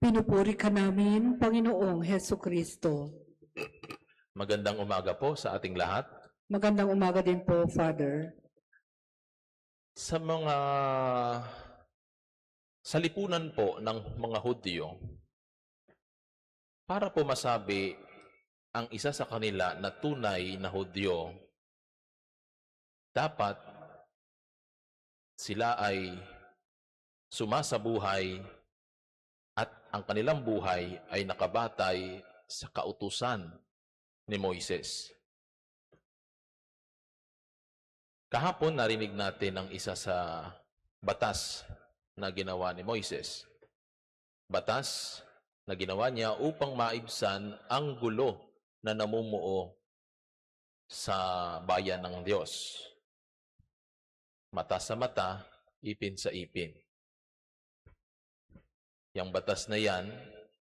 Pinupuri ka namin, Panginoong Heso Kristo. Magandang umaga po sa ating lahat. Magandang umaga din po, Father. Sa mga salipunan po ng mga Hudyo, para po masabi ang isa sa kanila na tunay na Hudyo, dapat sila ay sumasabuhay at ang kanilang buhay ay nakabatay sa kautusan ni Moises. Kahapon narinig natin ang isa sa batas na ginawa ni Moises. Batas na ginawa niya upang maibsan ang gulo na namumuo sa bayan ng Diyos. Mata sa mata, ipin sa ipin. Yang batas na yan,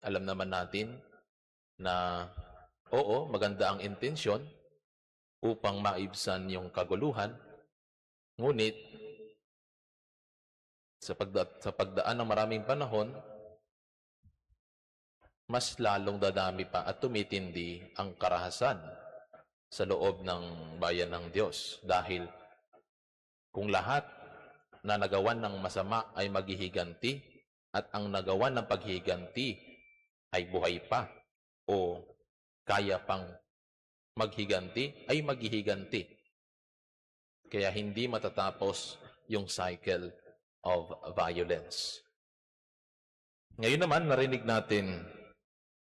alam naman natin na oo, maganda ang intensyon upang maibsan yung kaguluhan, ngunit sa pagdaan ng maraming panahon, mas lalong dadami pa at tumitindi ang karahasan sa loob ng bayan ng Diyos. Dahil kung lahat na nagawan ng masama ay maghihiganti at ang nagawan ng paghihiganti ay buhay pa o kaya pang maghiganti, ay maghihiganti. Kaya hindi matatapos yung cycle of violence. Ngayon naman, narinig natin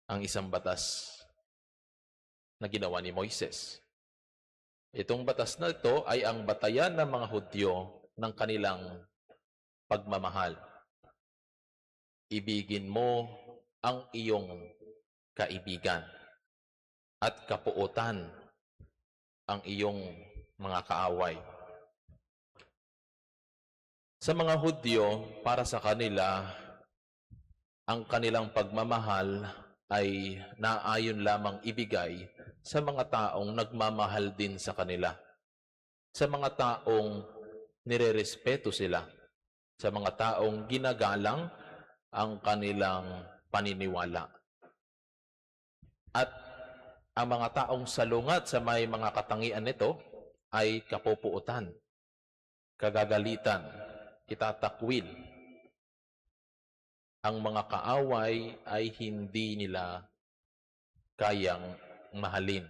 ang isang batas na ginawa ni Moises. Itong batas na ito ay ang batayan ng mga Hudyo ng kanilang pagmamahal. Ibigin mo ang iyong kaibigan at kapuotan ang iyong mga kaaway. Sa mga Hudyo, para sa kanila, ang kanilang pagmamahal ay naayon lamang ibigay sa mga taong nagmamahal din sa kanila. Sa mga taong nirerespeto sila. Sa mga taong ginagalang ang kanilang paniniwala. At ang mga taong salungat sa may mga katangian nito ay kapupuutan, kagagalitan, itatakwil. Ang mga kaaway ay hindi nila kayang mahalin.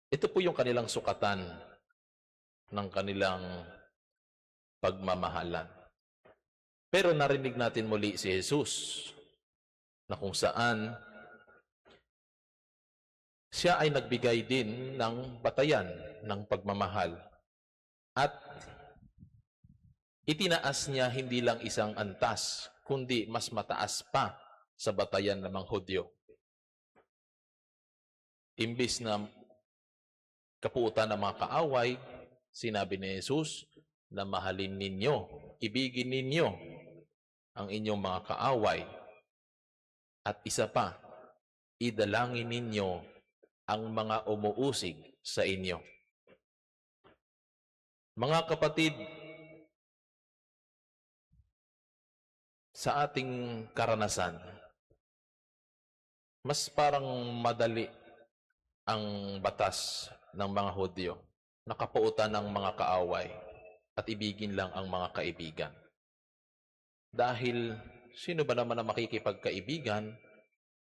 Ito po yung kanilang sukatan ng kanilang pagmamahalan. Pero narinig natin muli si Jesus na kung saan siya ay nagbigay din ng batayan ng pagmamahal. At itinaas niya hindi lang isang antas, kundi mas mataas pa sa batayan ng mga Hudyo. Imbis na kapuutan ng mga kaaway, sinabi ni Jesus na mahalin ninyo, ibigin ninyo ang inyong mga kaaway. At isa pa, idalangin ninyo ang mga umuusig sa inyo. Mga kapatid, sa ating karanasan, mas parang madali ang batas ng mga Hudyo, nakapuutan ng mga kaaway at ibigin lang ang mga kaibigan. Dahil sino ba naman ang makikipagkaibigan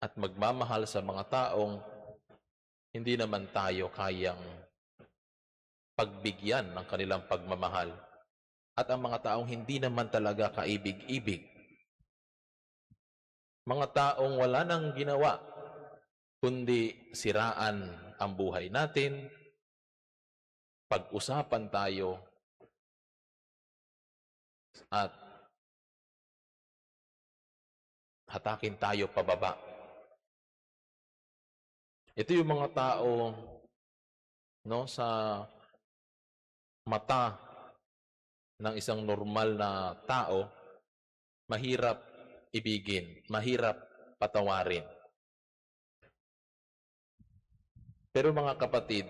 at magmamahal sa mga taong hindi naman tayo kayang pagbigyan ng kanilang pagmamahal at ang mga taong hindi naman talaga kaibig-ibig. Mga taong wala nang ginawa kundi siraan ang buhay natin, pag-usapan tayo at hatakin tayo pababa. Ito yung mga tao sa mata ng isang normal na tao, mahirap ibigin, mahirap patawarin. Pero mga kapatid,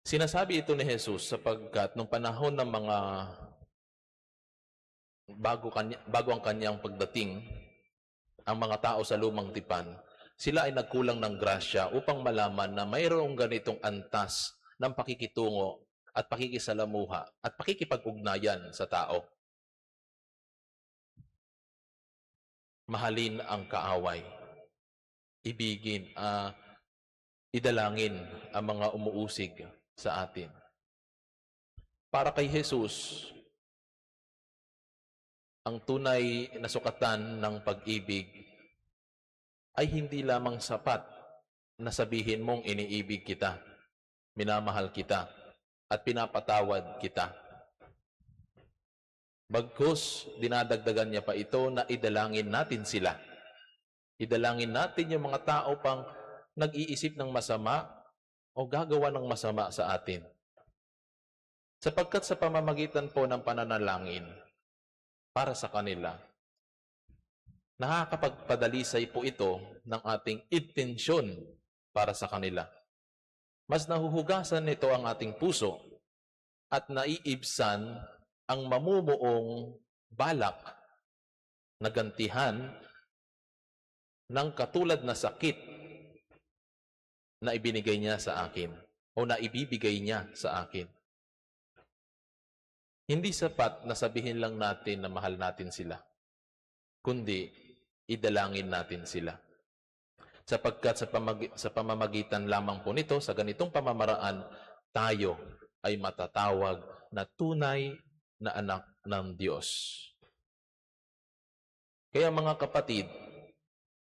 sinasabi ito ni Jesus sapagkat nung panahon ng mga bago ang kanyang pagdating, ang mga tao sa lumang tipan, sila ay nagkulang ng grasya upang malaman na mayroong ganitong antas ng pakikitungo at pakikisalamuha at pakikipag-ugnayan sa tao. Mahalin ang kaaway. Ibigin, idalangin ang mga umuusig sa atin. Para kay Jesus, ang tunay na sukatan ng pag-ibig ay hindi lamang sapat na sabihin mong iniibig kita, minamahal kita, at pinapatawad kita. Bagkus, dinadagdagan niya pa ito na idalangin natin sila. Idalangin natin yung mga tao pang nag-iisip ng masama o gagawa ng masama sa atin. Sapagkat sa pamamagitan po ng pananalangin para sa kanila, nakakapagpadalisay po ito ng ating intensyon para sa kanila. Mas nahuhugasan nito ang ating puso at naiibsan ang mamumuong balak na gantihan ng katulad na sakit na ibinigay niya sa akin o na ibibigay niya sa akin. Hindi sapat na sabihin lang natin na mahal natin sila, kundi idalangin natin sila. Sapagkat sa pamamagitan lamang po nito, sa ganitong pamamaraan, tayo ay matatawag na tunay na anak ng Diyos. Kaya mga kapatid,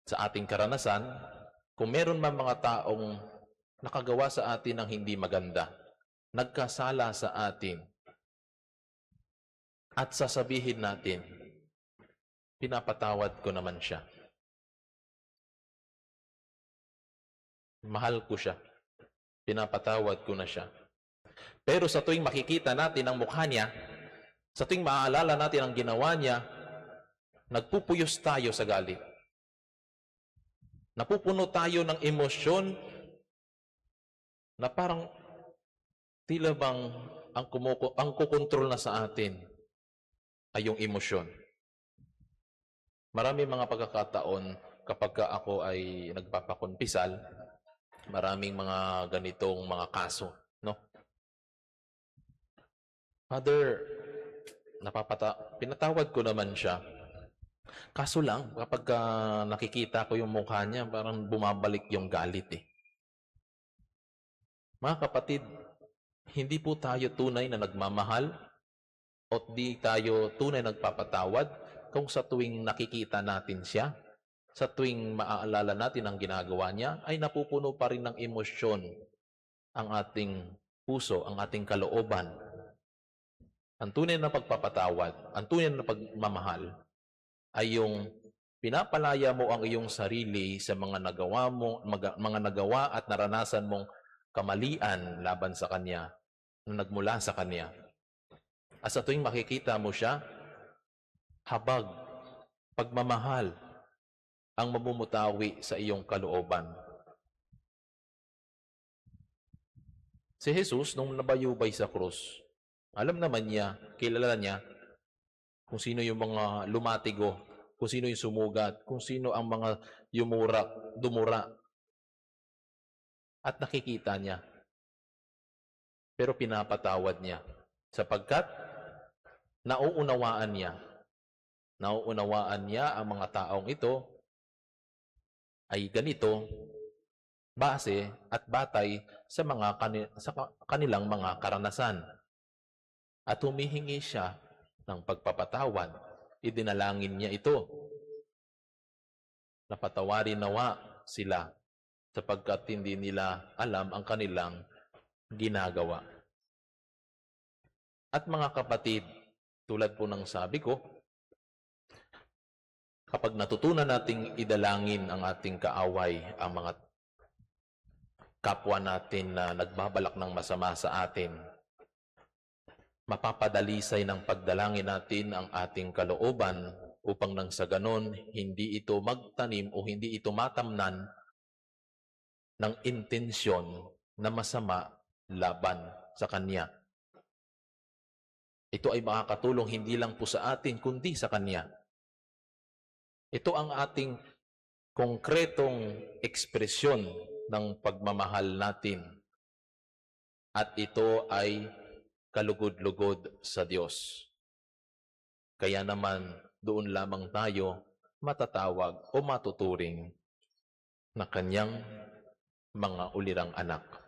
sa ating karanasan, kung meron man mga taong nakagawa sa atin ng hindi maganda, nagkasala sa atin, at sasabihin natin, pinapatawad ko naman siya. Mahal ko siya. Pinapatawad ko na siya. Pero sa tuwing makikita natin ang mukha niya, sa tuwing maaalala natin ang ginawa niya, nagpupuyos tayo sa galit. Napupuno tayo ng emosyon na parang tila bang ang kukontrol na sa atin ay yung emosyon. Marami mga pagkakataon kapag ako ay nagpapakonpisal, maraming mga ganitong mga kaso, no? Father, pinatawad ko naman siya. Kaso lang, kapag nakikita ko yung mukha niya, parang bumabalik yung galit eh. Mga kapatid, hindi po tayo tunay na nagmamahal o di tayo tunay nagpapatawad kung sa tuwing nakikita natin siya, sa tuwing maaalala natin ang ginagawa niya, ay napupuno pa rin ng emosyon ang ating puso, ang ating kalooban. Ang tunay na pagpapatawad, ang tunay na pagmamahal, ay yung pinapalaya mo ang iyong sarili sa mga nagawa at naranasan mong kamalian laban sa Kanya, na nagmula sa Kanya. At sa tuwing makikita mo siya, habag, pagmamahal, ang mamumutawi sa iyong kalooban. Si Jesus, nung nabayubay sa krus, alam naman niya, kilala niya, kung sino yung mga lumatigo, kung sino yung sumugat, kung sino ang mga dumura. At nakikita niya. Pero pinapatawad niya. Sapagkat nauunawaan niya ang mga taong ito ay ganito, base at batay sa kanilang mga karanasan. At humihingi siya ng pagpapatawad. Idinalangin niya ito. Napatawarin nawa sila sapagkat hindi nila alam ang kanilang ginagawa. At mga kapatid, tulad po ng sabi ko, kapag natutunan nating idalangin ang ating kaaway, ang mga kapwa natin na nagbabalak ng masama sa atin, mapapadalisay ng pagdalangin natin ang ating kalooban upang nang sa ganon, hindi ito magtanim o hindi ito matamnan ng intensyon na masama laban sa Kanya. Ito ay makakatulong hindi lang po sa atin, kundi sa Kanya. Ito ang ating konkretong ekspresyon ng pagmamahal natin. At ito ay kalugod-lugod sa Diyos. Kaya naman, doon lamang tayo matatawag o matuturing na Kanyang mga ulirang anak.